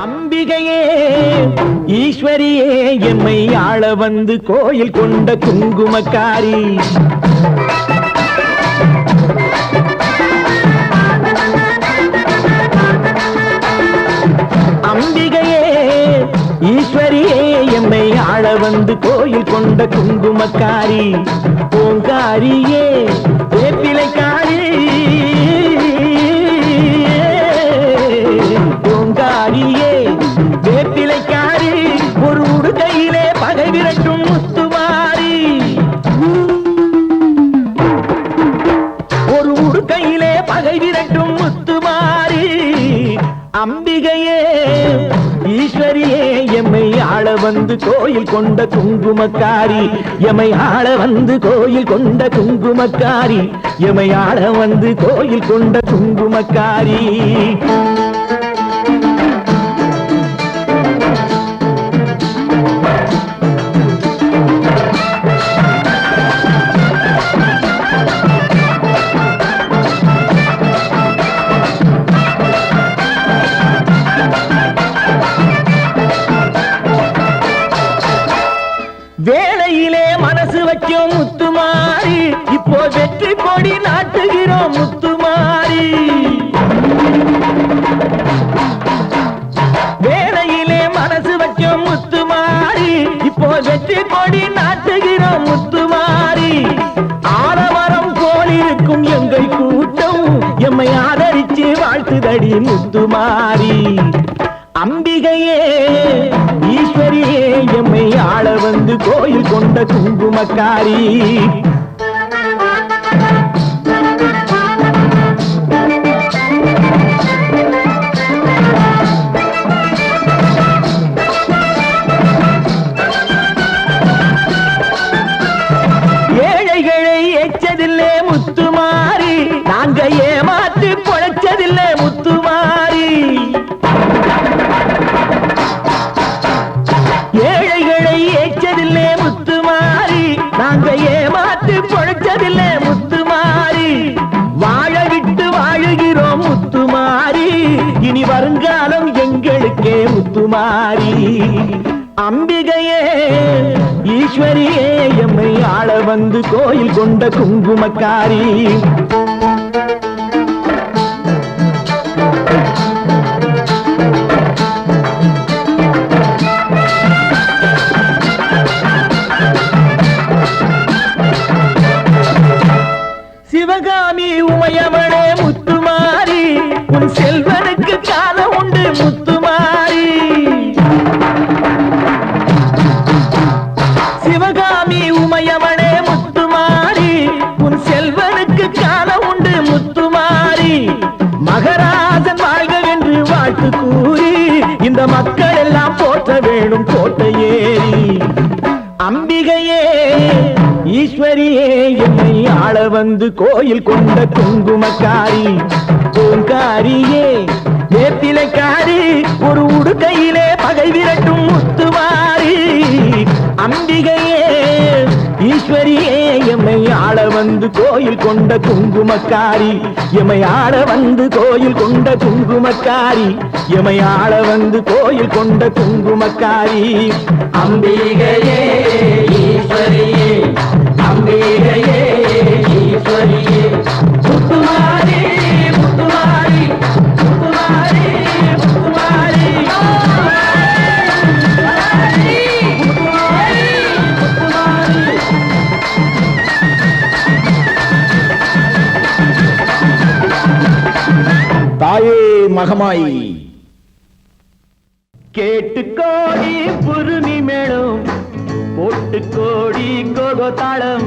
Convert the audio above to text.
அம்பிகையே ஈஸ்வரியே எம்மை ஆள வந்து கோயில் கொண்ட குங்குமக்காரி. அம்பிகையே ஈஸ்வரியே எம்மை ஆள வந்து கோயில் கொண்ட குங்குமக்காரி. ஓங்காரியே வேப்பிலைக்காரி. ஓங்காரியே வேப்பிலைக்காரி. ஒரு உடுக்கையிலே பகை விரட்டும் முத்துமாரி. ஒரு உடுக்கையிலே பகை விரட்டும் முத்துமாரி. அம்பிகையே ஈஸ்வரியே எம்மை ஆள வந்து கோயில் கொண்ட குங்குமக்காரி. எமை ஆள வந்து கோயில் கொண்ட குங்குமக்காரி. எமை ஆள வந்து கோயில் கொண்ட குங்குமக்காரி. வேளையிலே மனசு வைக்கும் முத்துமாரி. இப்போ வெற்றி கொடி நாட்டுகிறோம் முத்துமாரி. வேளையிலே மனசு வைக்கும் முத்துமாரி. இப்போ வெற்றி கொடி நாட்டுகிறோம் முத்துமாரி. ஆலமரம் போல் இருக்கும் எங்கள் கூட்டம் எம்மை ஆதரிச்சு வாழ்த்துதடி முத்துமாரி. அம்பிகையே ஈஸ்வரியே எம்மை ஆள வந்து கோயில் கொண்ட குங்குமக்காரி. ஏழைகளை எச்சதில்லை முத்துமாரி. நாங்க ஏமாற்றி பொழைச்சதில்லை முத்துமாரி. ஏழைகளை ஏச்சதில்லை முத்துமாரி. நாங்க ஏமாத்து பொழைச்சதில்லை முத்துமாரி. வாழ விட்டு வாழுகிறோம் முத்துமாரி. இனி வருங்காலம் எங்களுக்கே முத்துமாரி. அம்பிகையே ஈஸ்வரியே எம்மை ஆள வந்து கோயில் கொண்ட குங்குமக்காரி. சிவகாமி உமையவளே முத்துமாரி. உன் செல்வனுக்கு காலம் உண்டு முத்துமாரி. சிவகாமி உமையவளே முத்துமாரி. உன் செல்வனுக்கு காலம் உண்டு முத்துமாரி. மகராஜன் வாழ்க என்று வாழ்த்து கூறி இந்த மக்கள் எல்லாம் போற்ற வேணும் கோட்டையேறி. அம்பிகையே ஈஸ்வரியே எம்மை ஆள வந்து கோயில் கொண்ட குங்குமக்காரி. ஓங்காரியே வேப்பிலைக்காரி. ஒரு உடுக்கையிலே பகை விரட்டும் முத்துமாரி. அம்பிகையே ஈஸ்வரியே எம்மை ஆள வந்து கோயில் கொண்ட குங்குமக்காரி. எமை ஆள வந்து கோயில் கொண்ட குங்குமக்காரி. எமை ஆள வந்து கோயில் கொண்ட குங்குமக்காரி. அம்பிகையே ஈஸ்வரியே. அம்பிகையே ஈஸ்வரியே. முத்துமாரி முத்துமாரி முத்துமாரி முத்துமாரி. தாயே மகமாயி கேட்டு கோடி புருமி மேளம் போட்டு கோடி கோகோதாளம்.